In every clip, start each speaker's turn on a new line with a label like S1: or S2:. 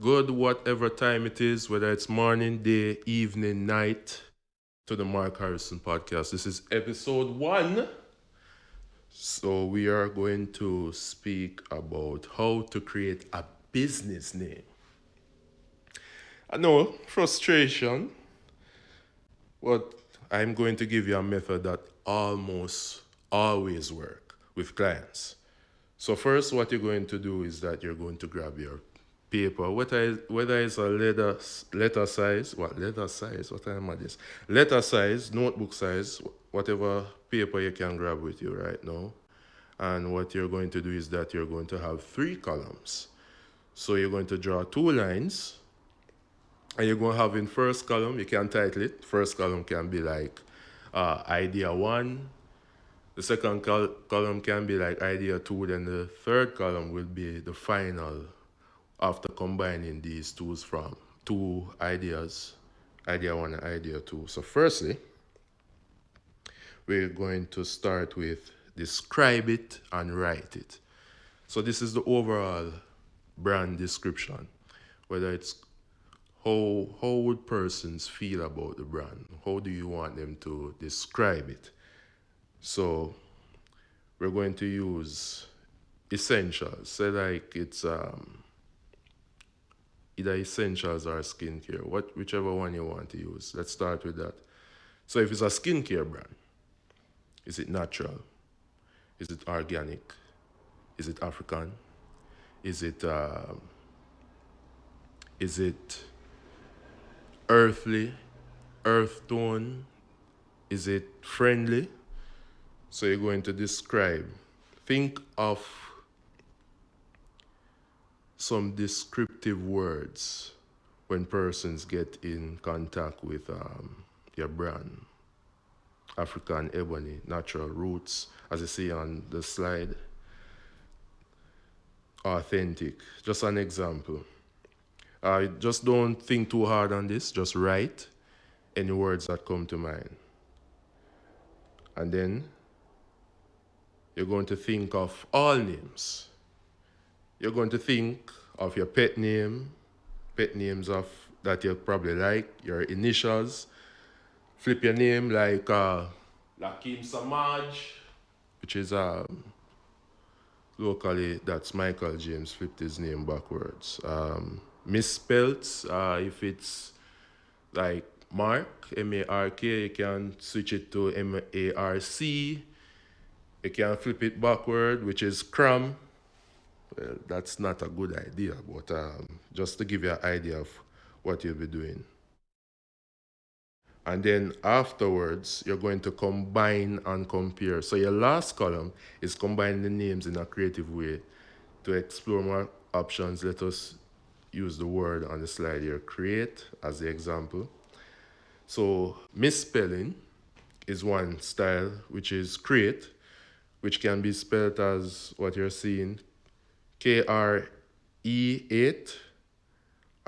S1: Good whatever time it is, whether it's morning, day, evening, night, to the Mark Harrison podcast. This is episode 1. So we are going to speak about how to create a business name. I know frustration, but I'm going to give you a method that almost always work with clients. So first, what you're going to do is that you're going to grab your paper, whether it's a letter size, what am I this? Letter size, notebook size, whatever paper you can grab with you right now. And what you're going to do is that you're going to have 3 columns. So you're going to draw 2 lines, and you're going to have in first column, you can title it. First column can be like idea 1. The second column can be like idea 2, then the third column will be the final after combining these tools from 2 ideas, idea 1 and idea 2. So firstly, we're going to start with describe it and write it. So this is the overall brand description, whether it's how would persons feel about the brand? How do you want them to describe it? So we're going to use essentials. Say like it's either essentials or skincare, whichever one you want to use. Let's start with that. So if it's a skincare brand, is it natural? Is it organic? Is it African? Is it earthly, earth tone? Is it friendly? So you're going to describe. Think of some descriptive words when persons get in contact with your brand. African ebony, natural roots, as you see on the slide. Authentic. Just an example. Just don't think too hard on this. Just write any words that come to mind. And then you're going to think of all names. You're going to think of your pet names of that you probably like, your initials. Flip your name like Lakim Samaj, which is locally that's Michael James flipped his name backwards. Misspelt, if it's like Mark, M-A-R-K, you can switch it to M-A-R-C. You can flip it backward, which is Cram. Well, that's not a good idea, but just to give you an idea of what you'll be doing. And then afterwards, you're going to combine and compare. So your last column is combining the names in a creative way. To explore more options, let us use the word on the slide here, create, as the example. So misspelling is one style, which is create, which can be spelled as what you're seeing, KRE8.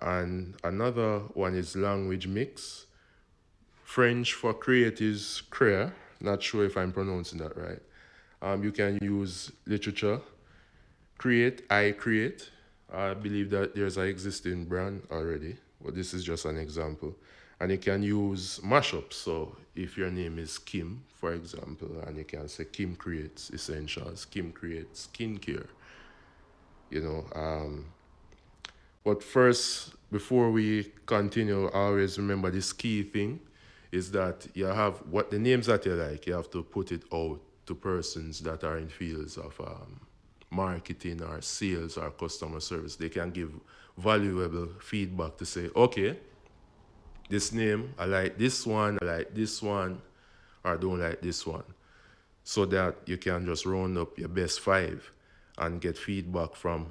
S1: And another one is language mix. French for create is créer. Not sure if I'm pronouncing that right. You can use literature. Create, I create. I believe that there's an existing brand already, but this is just an example. And you can use mashups. So if your name is Kim, for example, and you can say Kim creates essentials, Kim creates skincare. You know, but first, before we continue, always remember this key thing is that you have what the names that you like, you have to put it out to persons that are in fields of marketing or sales or customer service. They can give valuable feedback to say, okay, this name, I like this one, or I don't like this one. So that you can just round up your best 5 and get feedback from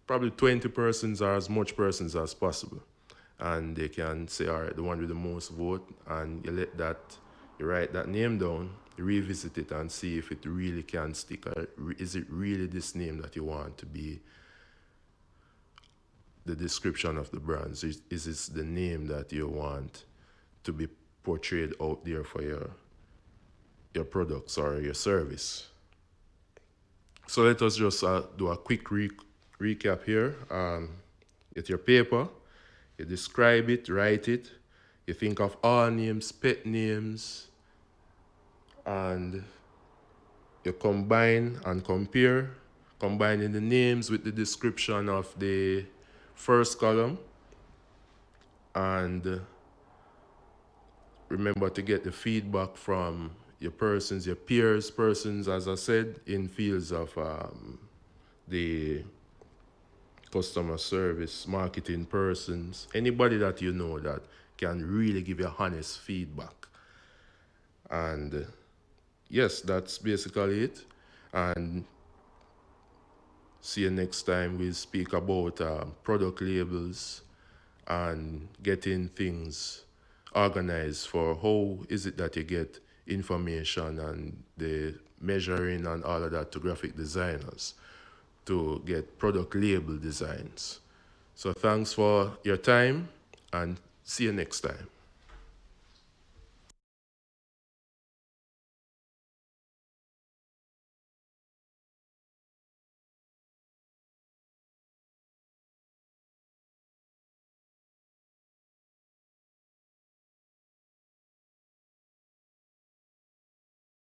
S1: probably 20 persons or as much persons as possible. And they can say, all right, the one with the most vote, and you write that name down, you revisit it and see if it really can stick. Or is it really this name that you want to be the description of the brand? Is this the name that you want to be portrayed out there for your products or your service? So let us just do a quick recap here. Get your paper, you describe it, write it, you think of all names, pet names, and you combine and compare, combining the names with the description of the first column, and remember to get the feedback from your persons, your peers, persons, as I said, in fields of the customer service, marketing persons, anybody that you know that can really give you honest feedback. And yes, that's basically it. And see you next time. We'll speak about product labels and getting things organized for how is it that you get information and the measuring and all of that to graphic designers to get product label designs. So thanks for your time and see you next time.